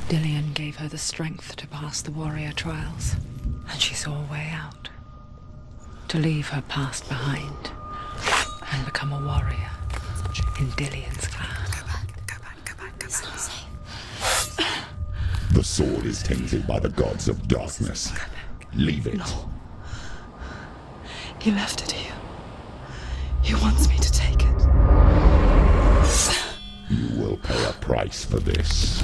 Dillion gave her the strength to pass the warrior trials, and she saw a way out. To leave her past behind and become a warrior in Dillion's clan. Go back. It's not safe. The sword is tainted by the gods of darkness. Leave it. No. He left it here. He wants me to take it. You will pay a price for this.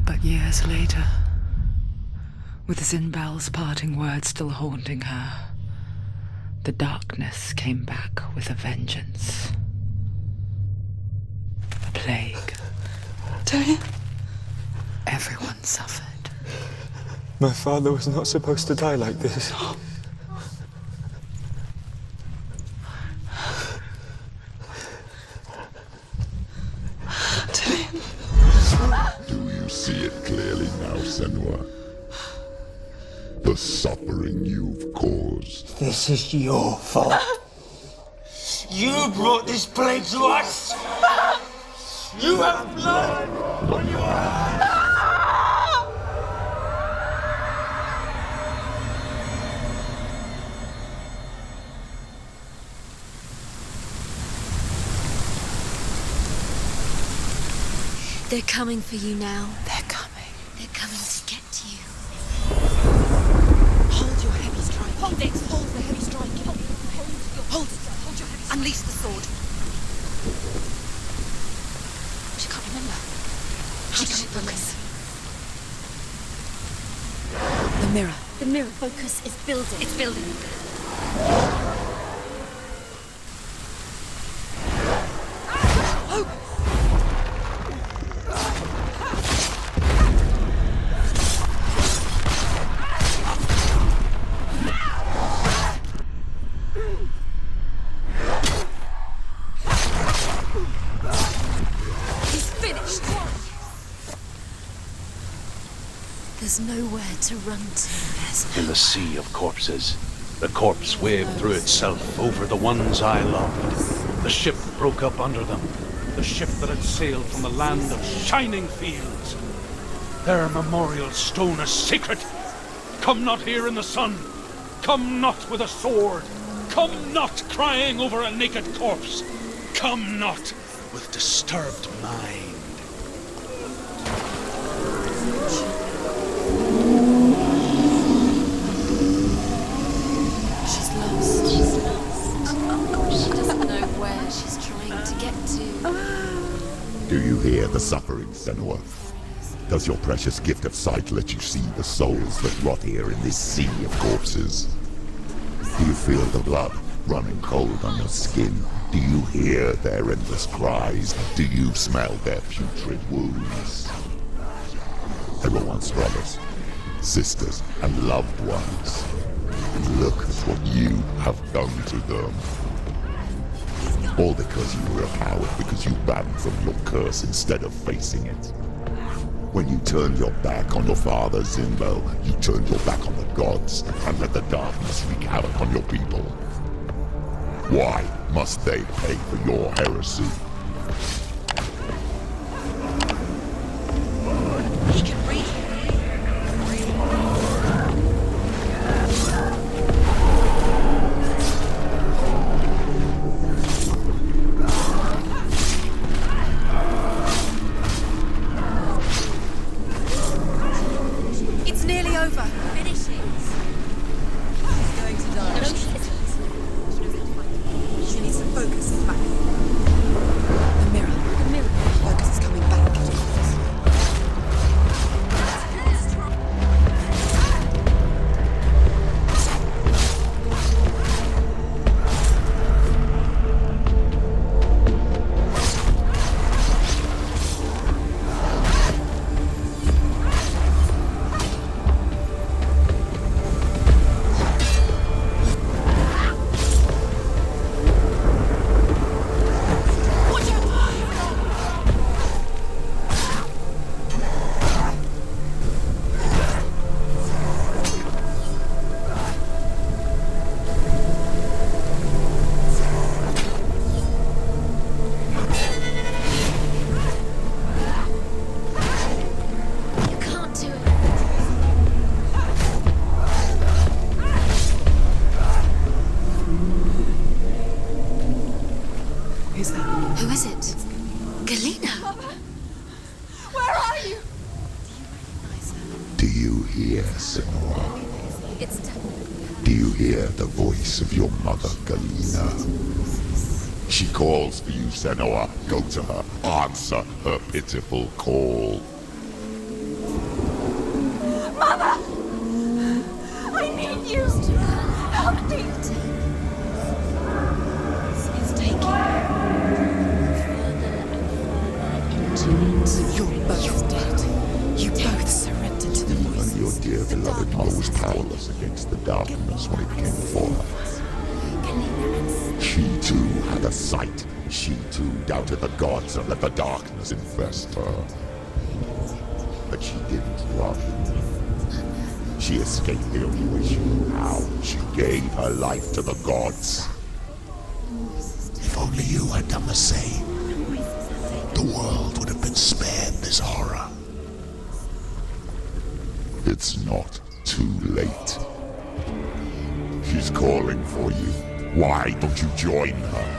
But years later, with Zinbel's parting words still haunting her, the darkness came back with a vengeance. A plague. Dillion? Everyone suffered. My father was not supposed to die like this. Dillion. Do you see it clearly now, Senua? The suffering you've caused. This is your fault. You brought this plague to us! You have blood on your hands! They're coming for you now. They're coming. They're coming to get to you. Hold your heavy strike. Hold it. Hold the heavy strike. Hold it. Hold your heavy strike. Unleash the sword. She can't remember. How does it focus? The mirror. The mirror focus is building. It's building. There's nowhere to run to. In the sea of corpses, the corpse waved through itself over the ones I loved. The ship broke up under them. The ship that had sailed from the land of shining fields. Their memorial stone is sacred. Come not here in the sun. Come not with a sword. Come not crying over a naked corpse. Come not with disturbed mind. She's lost. She's lost. She doesn't know where she's trying to get to. Do you hear the suffering, Senua? Does your precious gift of sight let you see the souls that rot here in this sea of corpses? Do you feel the blood running cold on your skin? Do you hear their endless cries? Do you smell their putrid wounds? They were once brothers, sisters, and loved ones. And look at what you have done to them. All because you were a coward, because you ran from your curse instead of facing it. When you turned your back on your father, Zinbel, you turned your back on the gods and let the darkness wreak havoc on your people. Why must they pay for your heresy? He can breathe. It's nearly over. Finish it. He's going to die. No, she isn't. She needs to focus back. Who is it? Galena? Where are you? Do you hear, Senua? It's definitely... Do you hear the voice of your mother, Galena? She calls for you, Senua. Go to her. Answer her pitiful call. Mother! I need you! Help me! It's taking further and further into it. You're both dead. You both surrendered to the Even voices. your dear beloved mother was powerless against the darkness when it came for her. She too had a sight. She too doubted the gods and let the darkness infest her. But she didn't run. She escaped the only way she knew how. She gave her life to the gods. If only you had done the same, the world would have been spared this horror. It's not too late. She's calling for you. Why don't you join her?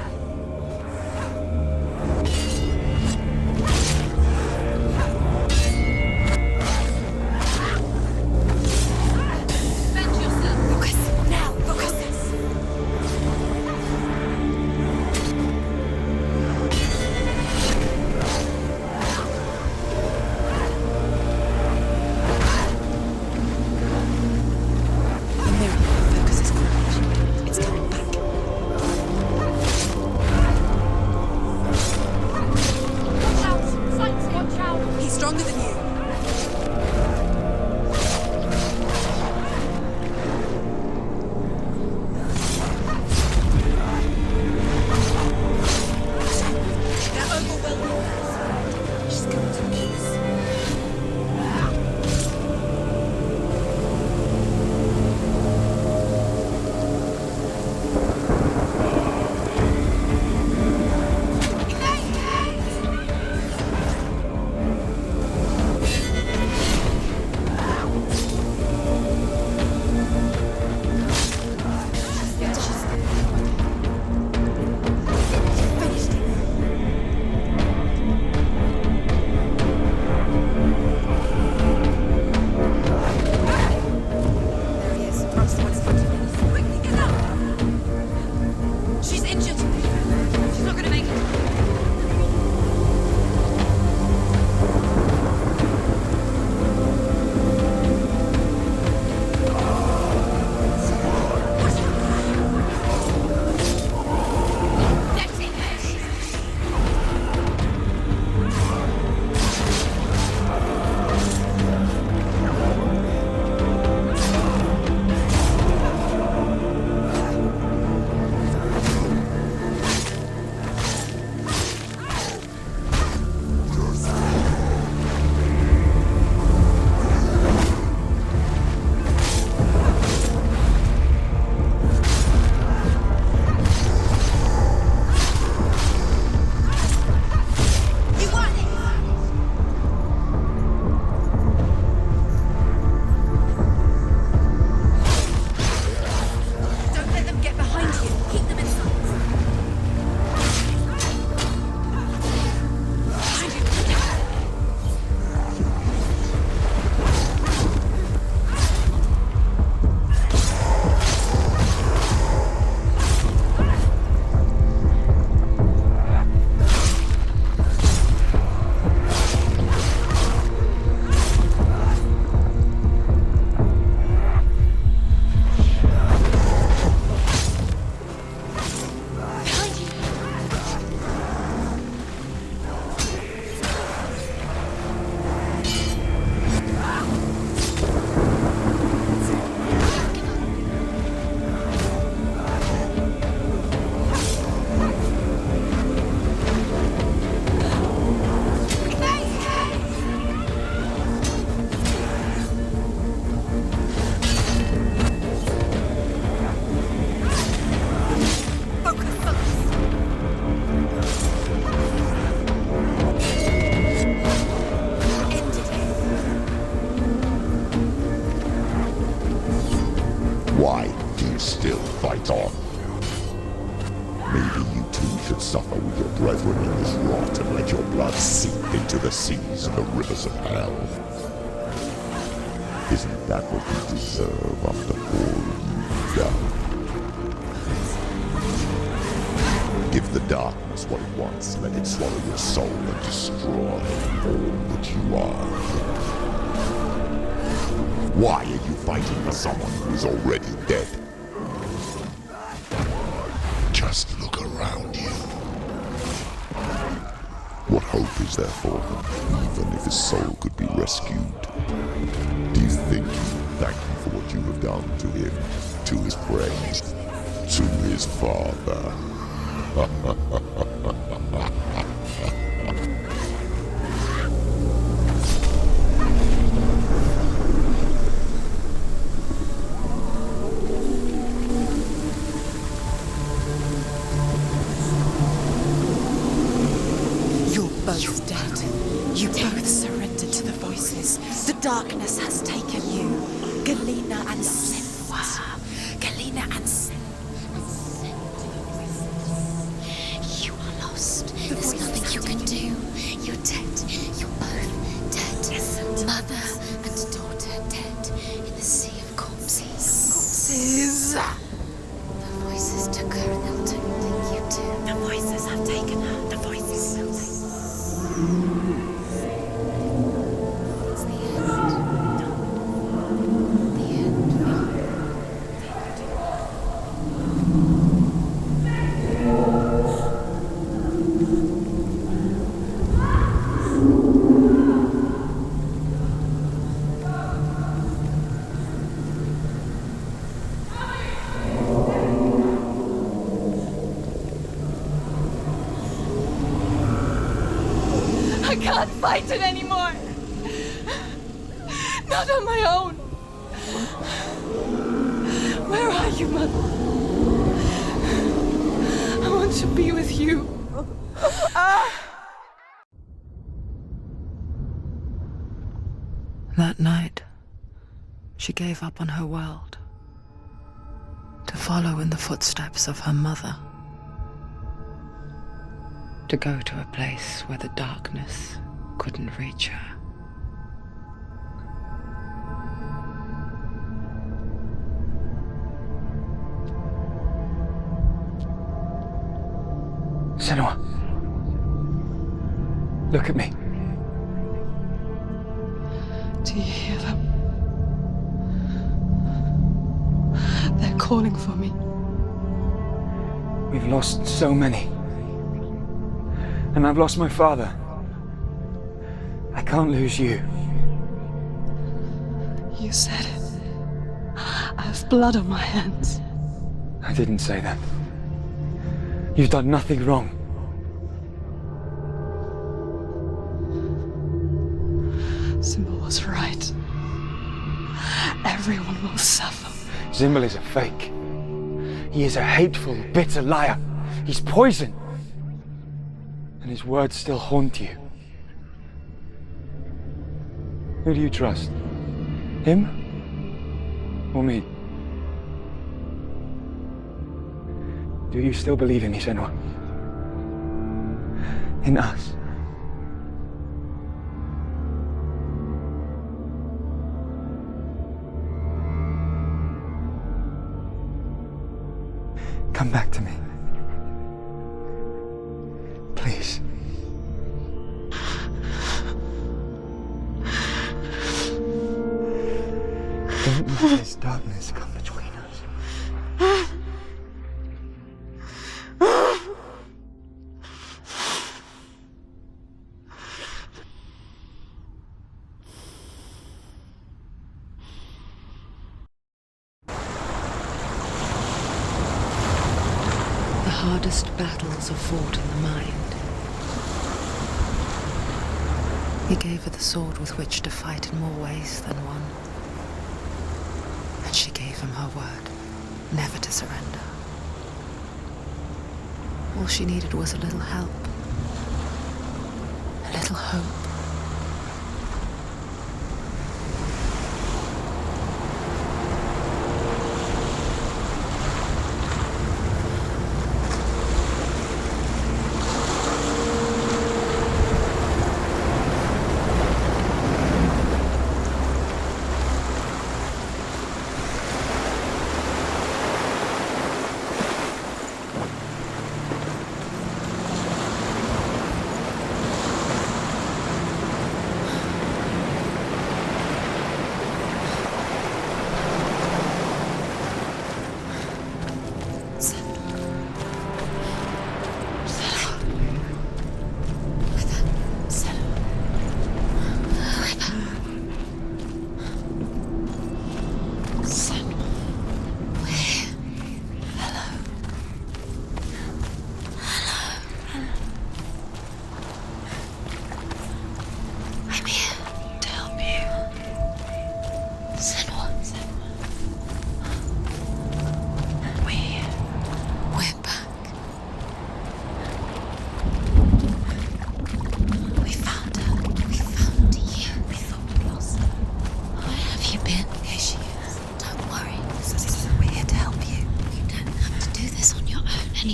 not suffer with your brethren in this rot and let your blood seep into the seas and the rivers of hell. Isn't that what you deserve after all you've done? Give the darkness what it wants, let it swallow your soul and destroy all that you are. Why are you fighting for someone who is already dead? Just look around you. What hope is there for him, even if his soul could be rescued? Do you think he will thank you for what you have done to him, to his friends, to his father? Both dead. You both surrendered to the voices. The darkness has taken you. Galena and Senua. Galena and Senua. You are lost. There's nothing you can do. You're dead. You're both dead. Mother and daughter dead in the sea of corpses. The voices took her and they'll take you too. The voices have taken her. The voices will take. It's the end. The end. I can't fight it anymore. Not on my own. Where are you, Mother? I want to be with you. That night, she gave up on her world to follow in the footsteps of her mother, to go to a place where the darkness couldn't reach her. Senua. Look at me. Do you hear them? They're calling for me. We've lost so many. And I've lost my father. I can't lose you. You said it. I have blood on my hands. I didn't say that. You've done nothing wrong. Symbol was right. Everyone will suffer. Zimbel is a fake. He is a hateful, bitter liar. He's poison. And his words still haunt you. Who do you trust? Him? Or me? Do you still believe in me, Senua? In us? Come back to me. Please. Don't let this darkness come between us. The hardest battles are fought in the mind. He gave her the sword with which to fight in more ways than one. And she gave him her word, never to surrender. All she needed was a little help, a little hope.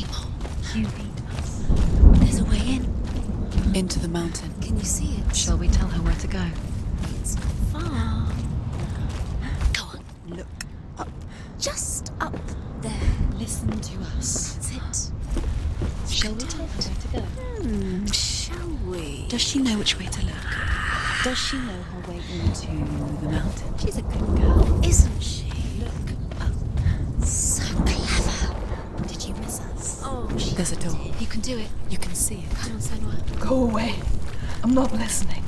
anymore. You lead us. There's a way in. Into the mountain. Can you see it? Shall we tell her where to go? It's not far. Go on. Look up. Just up there. Listen to us. That's it. Shall we tell her where to go? Shall we? Does she know which way to look? Does she know her way into the mountain? She's a good girl, isn't she? Look up. So clever. Did you miss us? Oh, There's a door. you can do it. You can see it. Come on, Senua. Go away. I'm not listening.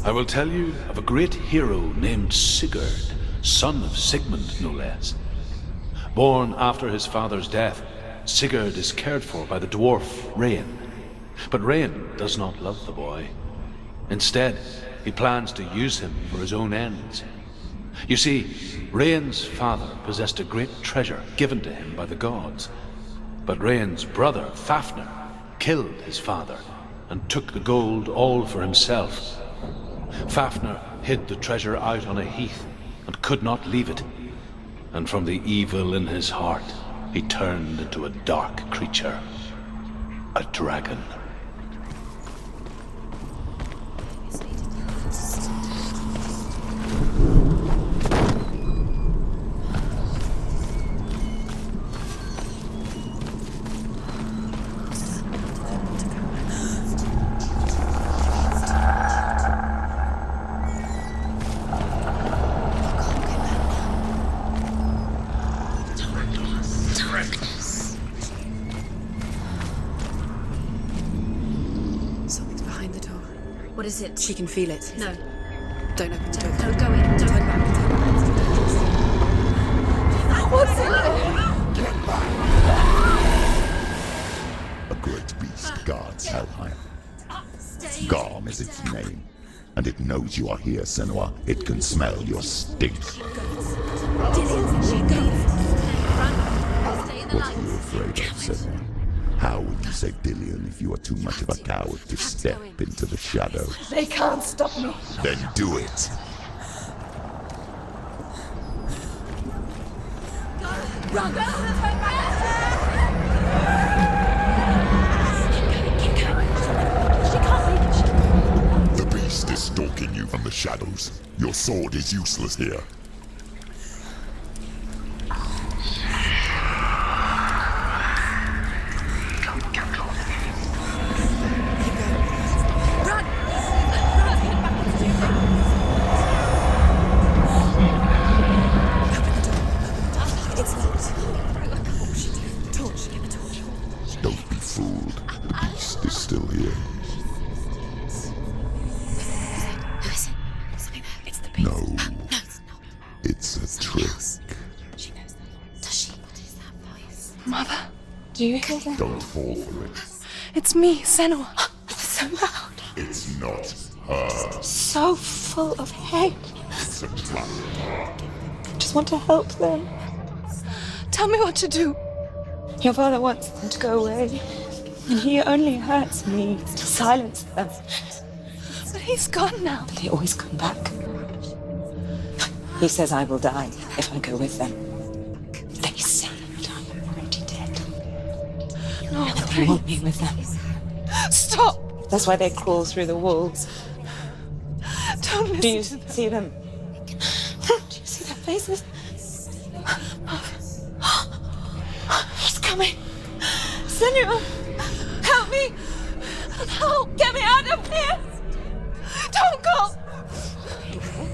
I will tell you of a great hero named Sigurd, son of Sigmund, no less. Born after his father's death, Sigurd is cared for by the dwarf Rain. But Rain does not love the boy. Instead, he plans to use him for his own ends. You see, Rain's father possessed a great treasure given to him by the gods. But Rain's brother, Fafnir, killed his father and took the gold all for himself. Fafnir hid the treasure out on a heath and could not leave it. And from the evil in his heart, he turned into a dark creature, a dragon. Something's behind the door. What is it? She can feel it. No. Don't open the door. Don't go in. Don't. Turn back. What's in there? A great beast guards Helheim. Garm is its name, and it knows you are here, Senua. It can smell your stink. What are you afraid of, Senua? How would you save Dillion if you are too much of a coward to step into the shadow? They can't stop me. Then do it! The beast is stalking you from the shadows. Your sword is useless here. It's locked. Torch. Give a torch. Don't be fooled. The beast is still here. Who is it? Something there. It's the beast. No, No, it's not. it's a trick. She knows that. Does she? What is that voice? Mother, do you hear that? Don't fall for it. It's me, Senua. So loud. It's not her. So full of hate. It's a trap. I just want to help them. Tell me what to do. Your father wants them to go away. And he only hurts me to silence them. But he's gone now. They always come back. He says I will die if I go with them. They say that I'm already dead. No, They please. want me with them. Stop. That's why they crawl through the walls. Don't listen Do you to them. see them? Do you see their faces? He's coming. Senua, help me. Help. Get me out of here. Don't go.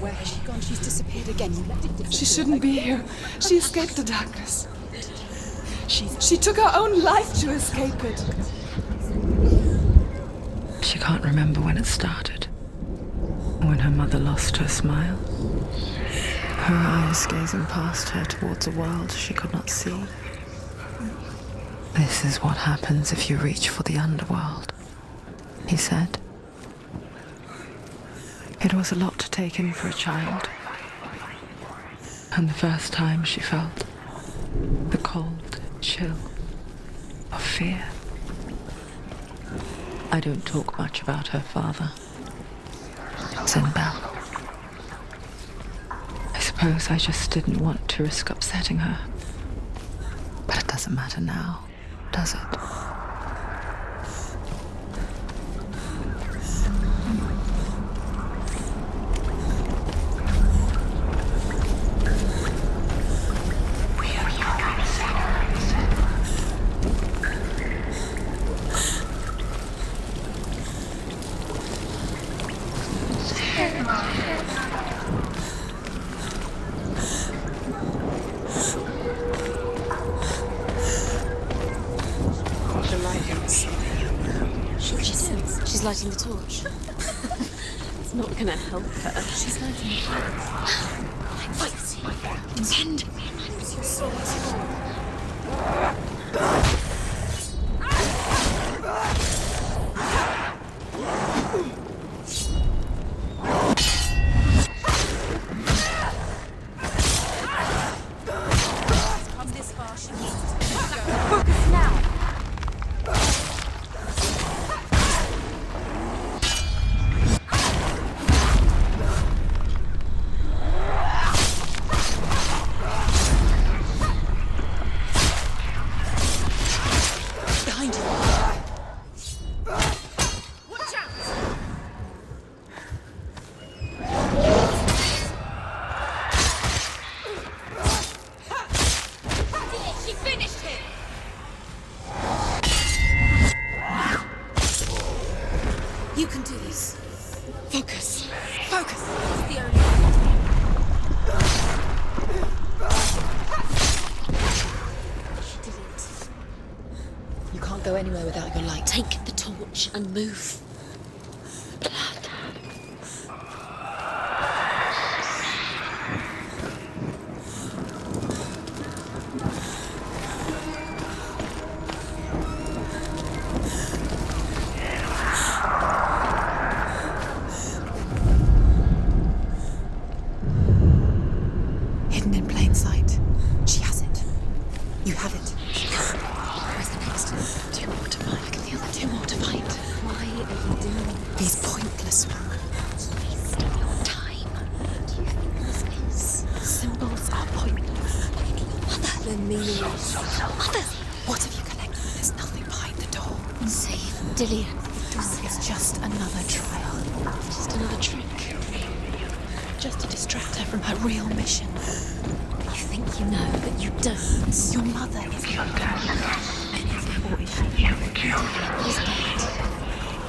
Where has she gone? She's disappeared again. You let it disappear. She shouldn't be here. She escaped the darkness. She took her own life to escape it. She can't remember when it started. When her mother lost her smile. Her eyes gazing past her towards a world she could not see. This is what happens if you reach for the underworld, he said. It was a lot to take in for a child. And the first time she felt the cold chill of fear. I don't talk much about her father, Sinbel. I suppose I just didn't want to risk upsetting her. But it doesn't matter now, does it? She's lighting the torch. It's not gonna help her. She's lighting the torch. Wait! Tend! Use your sword. Come this far, she needs to go. Focus now! You can do this. Focus. Focus. It's the only way. She did it. You can't go anywhere without your light. Take the torch and move. Blood. Hidden in plain sight. She has it. You have it. Where's the next? 2 more to find. Look at the other 2 more to find. Why are you doing these pointless ones? Wasting your time. What do you think this is? Symbols are pointless. Mother. They're meaningless. Mother! What have you collected? There's nothing behind the door. Save Dillian. The door is just another trial. Just another trick. Just to distract her from her real mission. You think you know, but you don't. Your mother is not dead. And or is she? He's dead.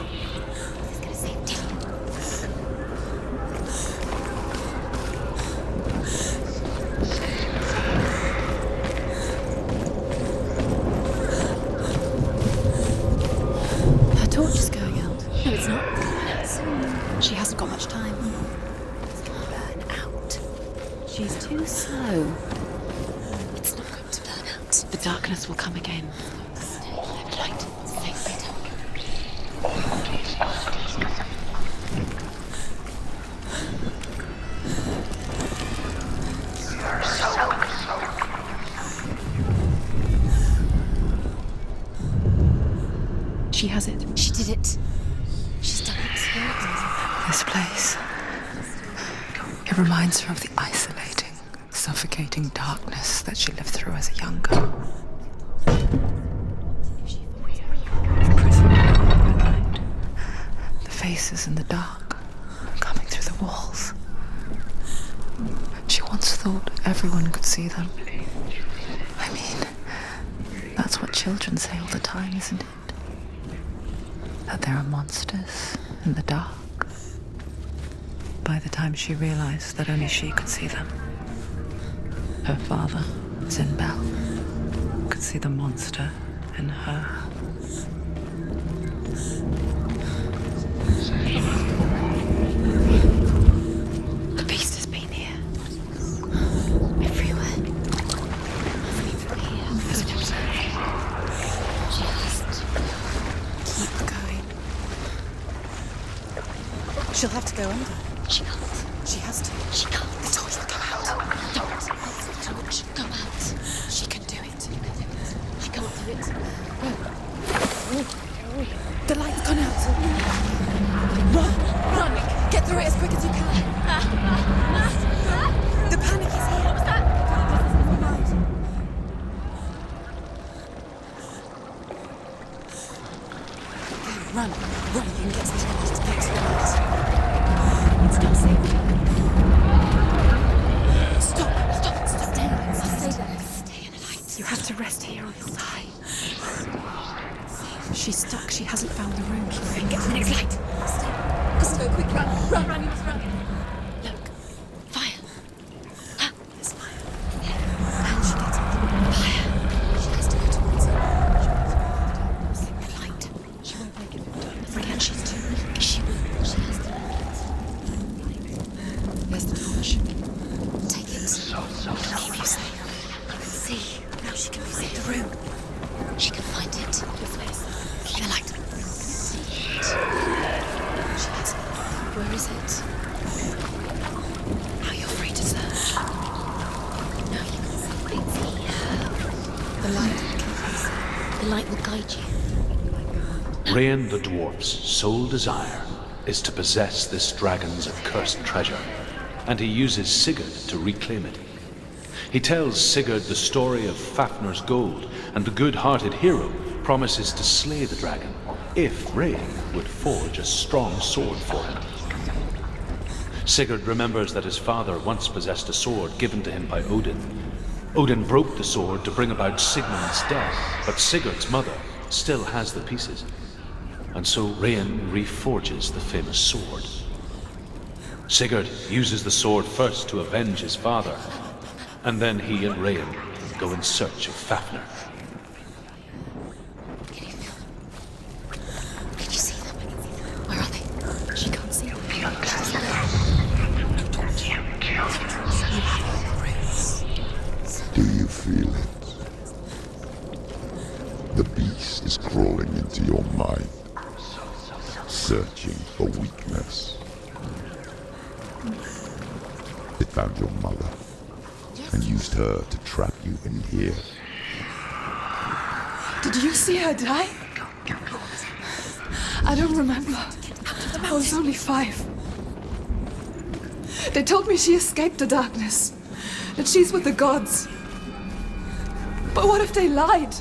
He's gonna save Dillian. Her torch is going out. No, it's not. She hasn't got much time. It's gonna burn out. She's too slow. It's not going to burn out. The darkness will come again. Stay light. Stay better. She has it. She did it. She's done it. This place. It reminds her of the isolating, suffocating darkness that she lived through as a young girl. Imprisoned at night. The faces in the dark, coming through the walls. She once thought everyone could see them. I mean, that's what children say all the time, isn't it? That there are monsters in the dark. By the time she realized that only she could see them, her father, Sinbel, could see the monster in her. The beast has been here. Everywhere. Even here. Just keep going. She'll have to go under. She has to. She can't. The torch will come out. Don't let the torch go out. She can do it. She can't do it. The light's gone out. Run! Run! Get through it as quick as you can. The panic is here. What was that? Run! Run! You can get to the light. Get to the light. It's not safe. Stop! Stop! Stop! Stay there. Stay in the light. You have to rest here on the side. She's stuck. She hasn't found the room. Get to the next light. Stay. Just go quick. Run. Run. Run. You must run. Look. Fire. There's fire. And she gets it. Fire. She has to go towards it. The light. She won't make it. Forget she's too weak. She will. She has to make it. There's the torch. Take it. It'll keep you safe. You can see. Now she can find the room. She can find it. Keep the light. She has it. Where is it? Now you're free to search. Now you can see. It's here. The light will keep you safe. The light will guide you. Rain the dwarf's sole desire is to possess this dragon's accursed treasure, and he uses Sigurd to reclaim it. He tells Sigurd the story of Fafnir's gold, and the good-hearted hero promises to slay the dragon if Rain would forge a strong sword for him. Sigurd remembers that his father once possessed a sword given to him by Odin. Odin broke the sword to bring about Sigmund's death, but Sigurd's mother still has the pieces. And so Rain reforges the famous sword. Sigurd uses the sword first to avenge his father, and then he and Rain go in search of Fafnir. Can you feel them? Can you see them? Where are they? She can't see them. Do you feel it? The beast is crawling into your mind, searching for weakness. It found your mother and used her to trap you in here. Did you see her die? I don't remember. I was only 5. They told me she escaped the darkness, that she's with the gods. But what if they lied?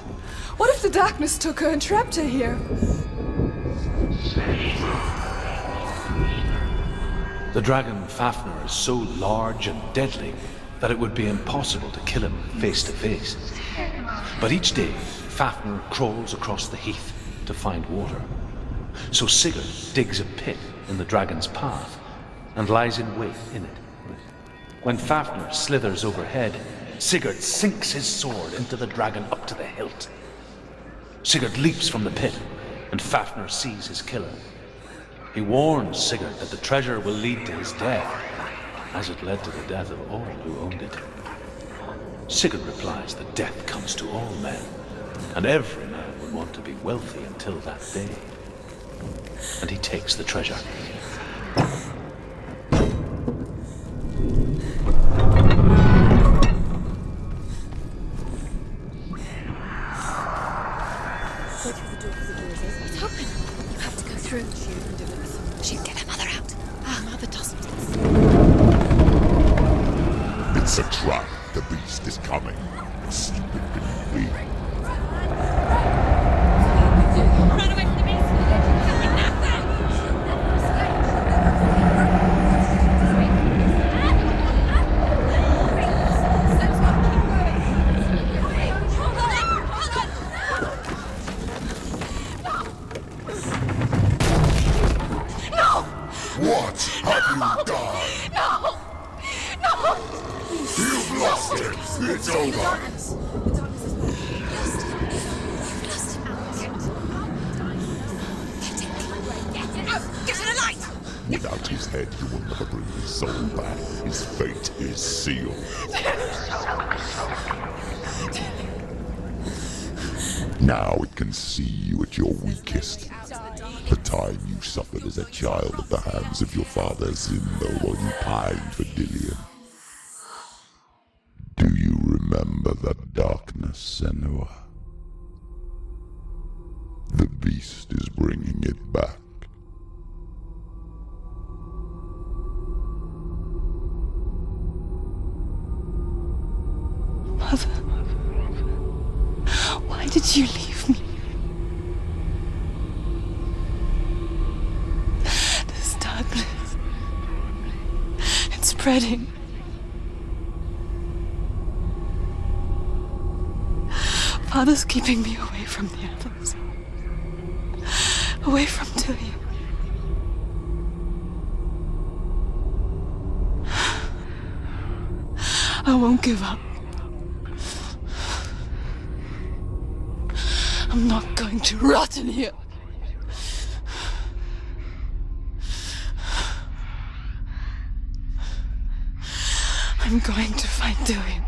What if the darkness took her and trapped her here? The dragon Fafnir is so large and deadly that it would be impossible to kill him face to face. But each day, Fafnir crawls across the heath to find water. So Sigurd digs a pit in the dragon's path and lies in wait in it. When Fafnir slithers overhead, Sigurd sinks his sword into the dragon up to the hilt. Sigurd leaps from the pit, and Fafnir sees his killer. He warns Sigurd that the treasure will lead to his death, as it led to the death of all who owned it. Sigurd replies that death comes to all men, and every man would want to be wealthy until that day. And he takes the treasure. It's open. You have to go through. She'll get her mother out. Her mother doesn't. It's a trap. The beast is coming. Stupid can you be? Run away from the beast! You're nothing! What have you done? No! No! You've lost it. It's over. Get to the light! Without his head, you will never bring his soul back. His fate is sealed. Now it can see you at your weakest. The time you suffered as a child at the hands of your father Zindo while you pined for Dillion. Do you remember that darkness, Senua? The beast is bringing it back. Mother, why did you leave me? This darkness, it's spreading. Father's keeping me away from the others. Away from Dillion. I won't give up. I'm not going to rot in here. I'm going to find Dillion.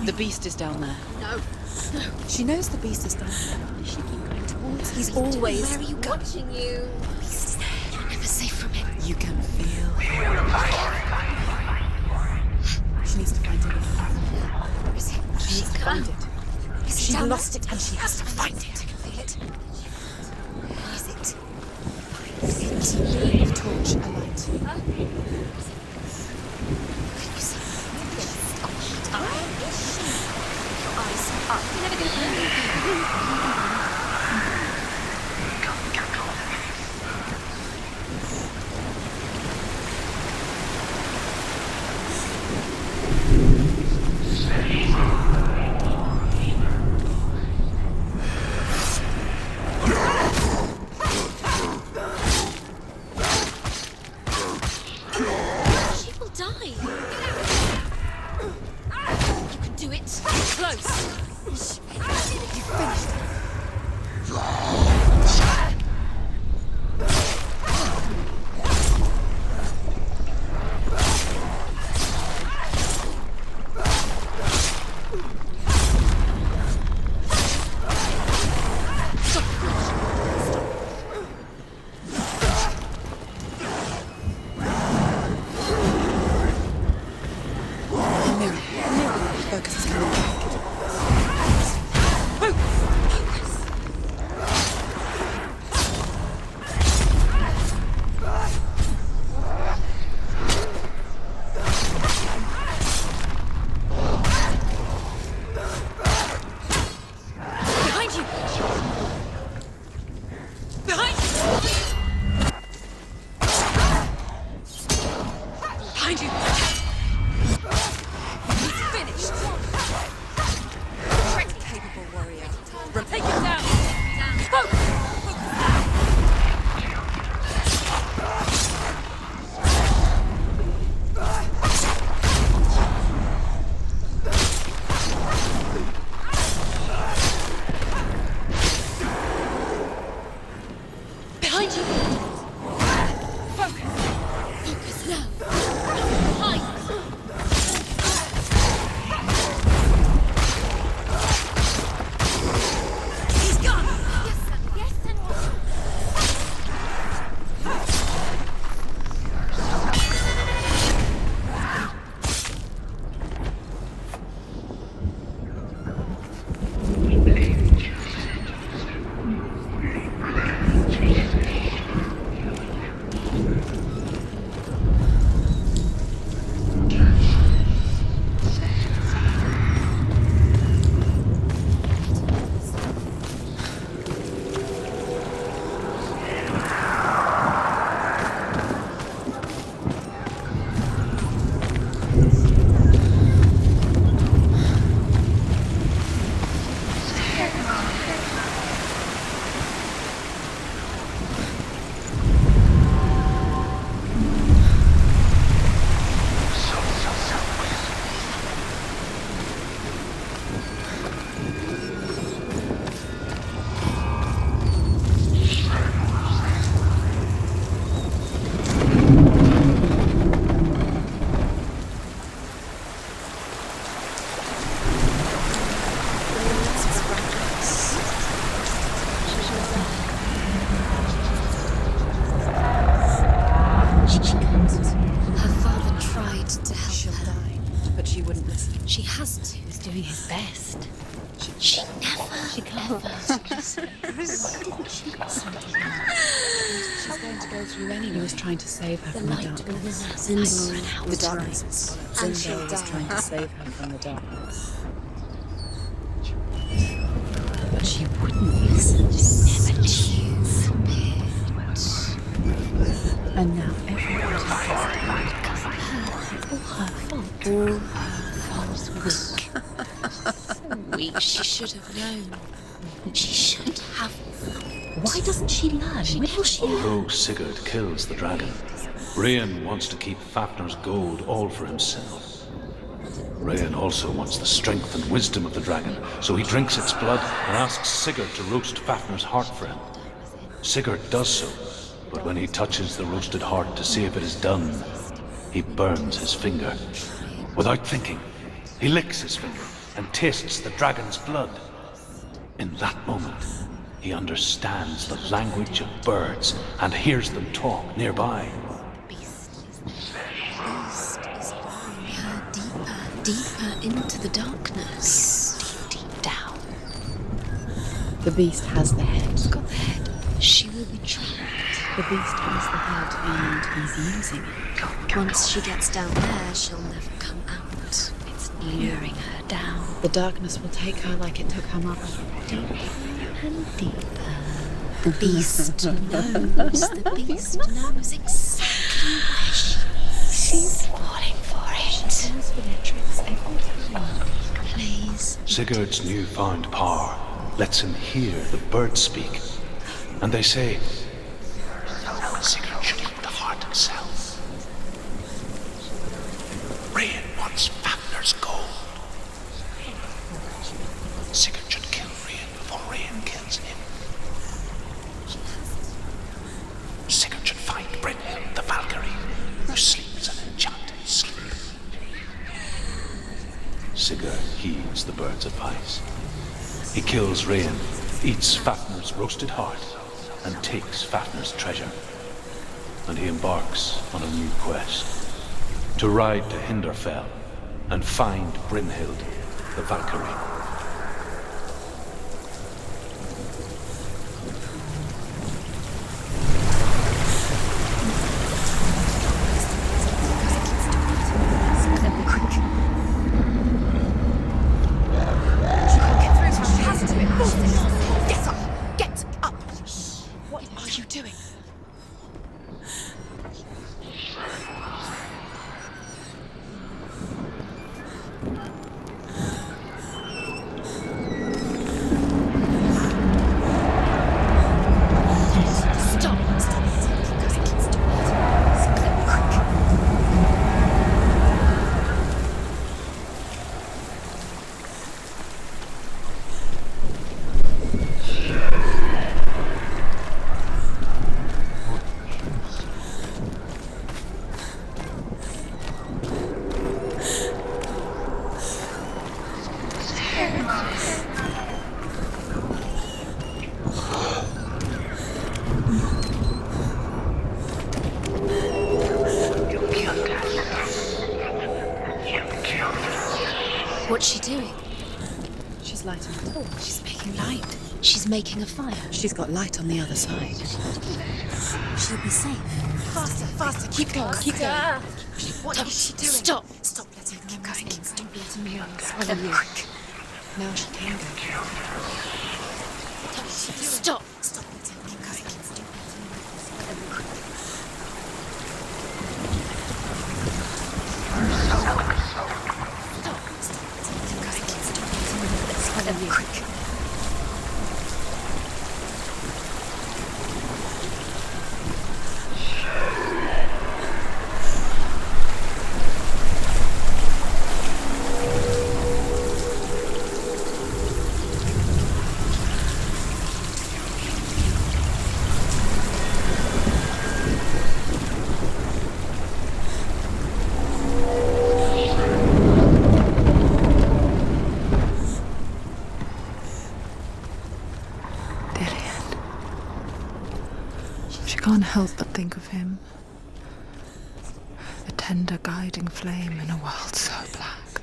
The beast is down there. No. She knows the beast is down there. She keep going towards He's me. always Where are you watching you? The beast is there. You're never safe from him. You can feel. She needs to find it. Where is he? She needs to find it. Is he She down lost it and she has to find it. I can feel it. Where is it? The torch alight. Can you see? Your eyes up. You're never going to move. She will die. You can do it. Close. You finished it. Focus is coming back. Behind you. Behind you. Behind you. He's finished. who's doing his best. She never. She can't. She's going to go through anyway. He was trying to save her from the darkness. The darkness. Zinbo was trying to save her from the darkness. But she wouldn't listen. Never choose. And now everyone All her fault. Weak. She should have known. She should have. Why doesn't she learn? When will she learn? Although Sigurd kills the dragon, Rayan wants to keep Fafnir's gold all for himself. Rayan also wants the strength and wisdom of the dragon, so he drinks its blood and asks Sigurd to roast Fafnir's heart for him. Sigurd does so, but when he touches the roasted heart to see if it is done, he burns his finger. Without thinking, he licks his finger and tastes the dragon's blood. In that moment, he understands the language of birds and hears them talk nearby. Beast is blowing her deeper into the darkness. Deep down. The beast has the head. She's got the head. She will be trapped. The beast has the head and he's using it. Once she gets down there, she'll never come out. It's luring her down. The darkness will take her like it took her mother. Deeper and deeper. The beast knows. The beast knows exactly where she is. She's falling for it. She goes for their tricks every time. Please. Sigurd's newfound power lets him hear the birds speak, and they say, Sigurd should eat the heart himself. Rayan wants Fafnir's gold. Sigurd should kill Rayan before Rayan kills him. Sigurd should find Brynhild the Valkyrie, who sleeps an enchanted sleep. Sigurd heeds the bird's advice. He kills Rayan, eats Fafnir's roasted heart, and takes Fafnir's treasure. And he embarks on a new quest, to ride to Hinderfell and find Brynhild the Valkyrie. Get up! Get up! What are you doing? What's she doing? She's lighting a torch. She's making light. She's making a fire. She's got light on the other side. She'll be safe. Faster, faster, keep going, keep going. What is she doing? Stop. Stop letting Keep going. Stop letting me swallow you. Now she can go. Stop. Stop letting me go. Can't help but think of him. A tender guiding flame in a world so black.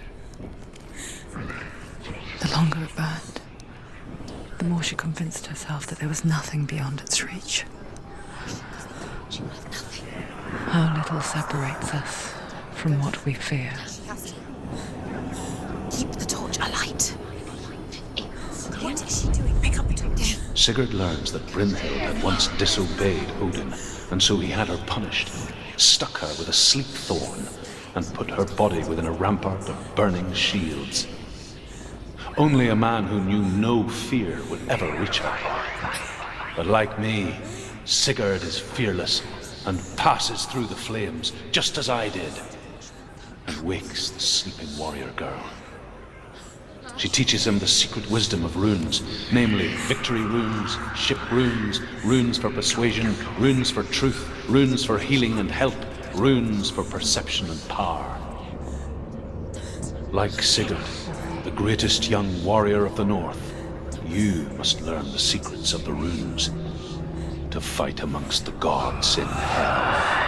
longer it burned, the more she convinced herself that there was nothing beyond its reach. How little separates us from what we fear. Keep the torch alight. What is she doing? Pick up the torch. Sigurd learns that Brynhild had once disobeyed Odin, and so he had her punished, stuck her with a sleep thorn, and put her body within a rampart of burning shields. Only a man who knew no fear would ever reach her. But like me, Sigurd is fearless and passes through the flames, just as I did, and wakes the sleeping warrior girl. She teaches him the secret wisdom of runes, namely victory runes, ship runes, runes for persuasion, runes for truth, runes for healing and help, runes for perception and power. Like Sigurd, the greatest young warrior of the North, you must learn the secrets of the runes to fight amongst the gods in hell.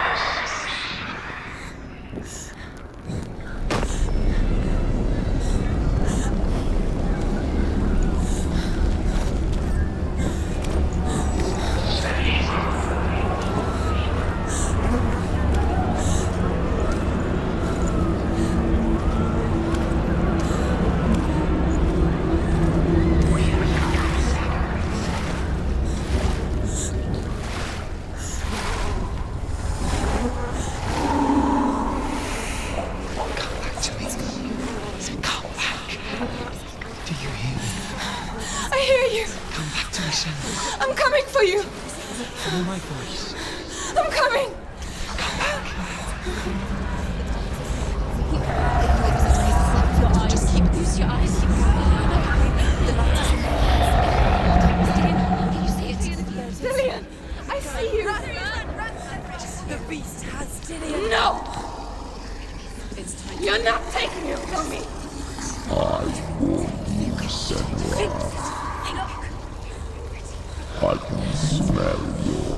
I can smell your...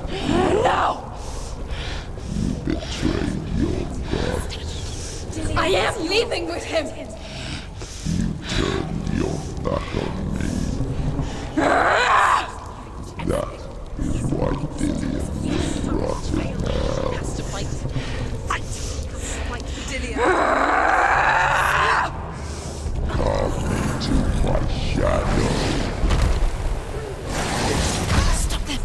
No! You betrayed your god. I am leaving with him! You turned your back on me. That is why Dillion will rot in hell. Carve me to my shadow. Stop them!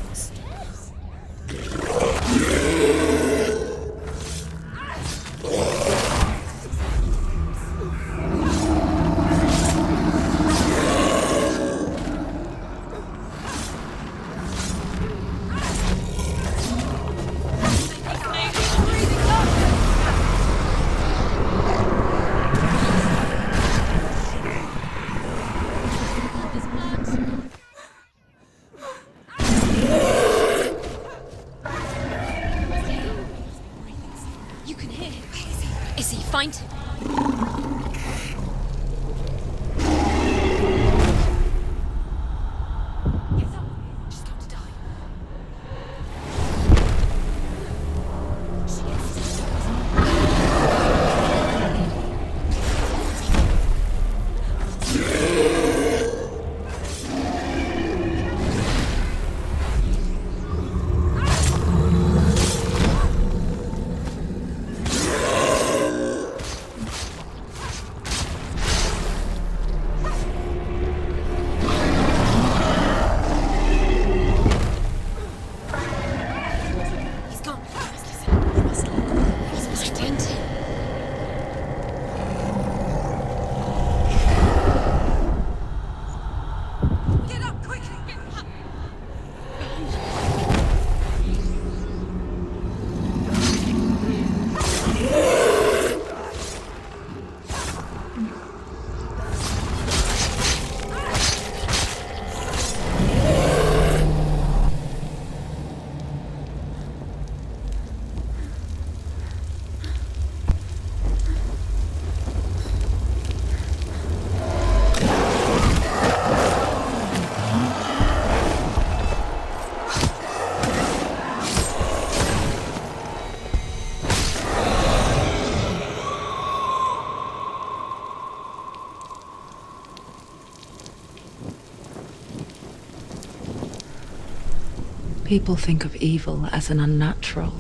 People think of evil as an unnatural,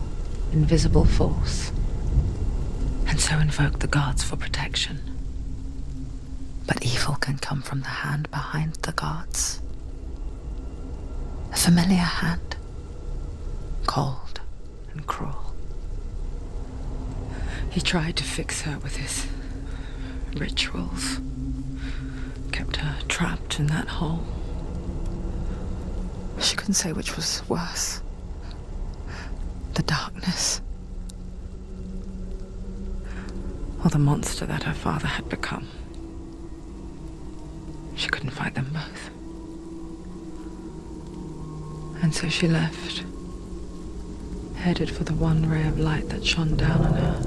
invisible force, and so invoke the gods for protection. But evil can come from the hand behind the gods. A familiar hand, cold and cruel. He tried to fix her with his rituals, kept her trapped in that hole. She couldn't say which was worse. The darkness, or the monster that her father had become. She couldn't fight them both. And so she left, headed for the one ray of light that shone down on her.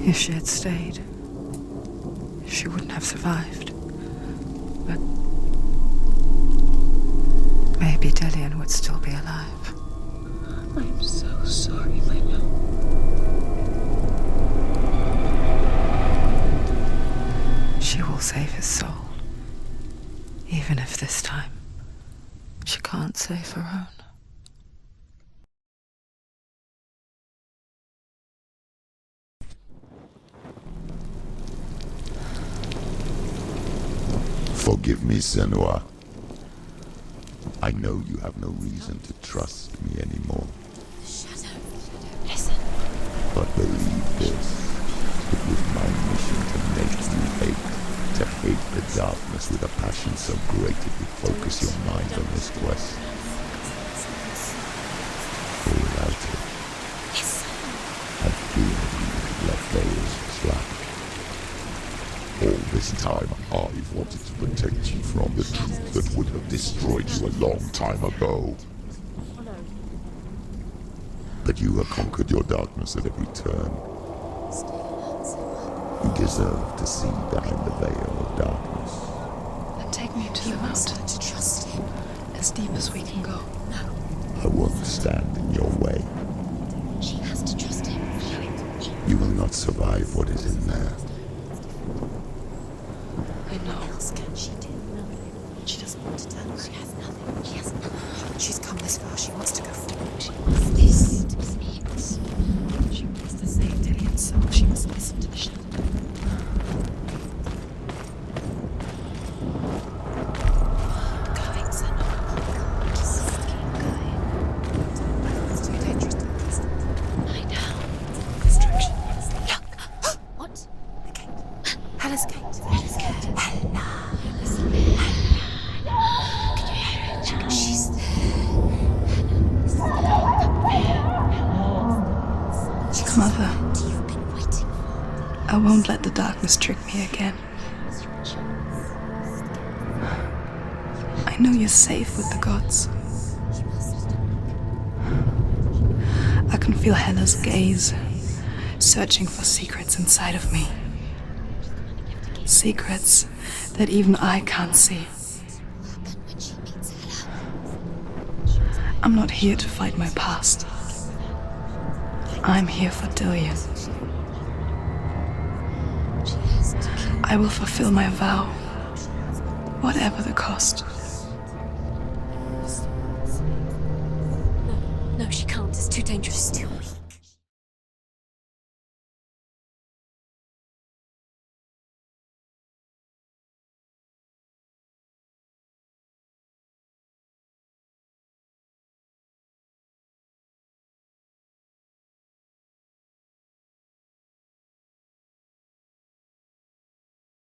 If she had stayed, she wouldn't have survived. But maybe Dillian would still be alive. I'm so sorry, my love. She will save his soul, even if this time she can't save her own. Forgive me, Senua. I know you have no reason to trust me anymore. Shadow, listen. But believe this, it was my mission to make you hate the darkness with a passion so great it would focus your mind on this quest. For without it, I fear you would let go as slack. All this time, I've wanted to protect you from the truth that would have destroyed you a long time ago. But you have conquered your darkness at every turn. You deserve to see behind the veil of darkness. Then take me to the mountain. To trust him. As deep as we can go. I won't stand in your way. She has to trust him. You will not survive what is in there. I know. What else can she do? She doesn't want to tell her. She has nothing. She has nothing. She's come this far. She wants to go forward. She wants this to be it. She wants to save Dillian's soul. She must listen to the shadow. Going, Senua. Just keep going. It's too dangerous to trust. Lie down. Distraction. Look. What? The gate. Hella's gate. Hella's gate. Hella. Listen. Can you hear it? She's there. Mother, You've been waiting for. I won't let the darkness trick me again. I know you're safe with the gods. I can feel Hella's gaze, searching for secrets inside of me. Secrets that even I can't see. When she meets Hella. I'm not here to fight my past. I'm here for Dillian. She has to kill. I will fulfill my vow, whatever the cost. No, she can't. It's too dangerous. Too weak.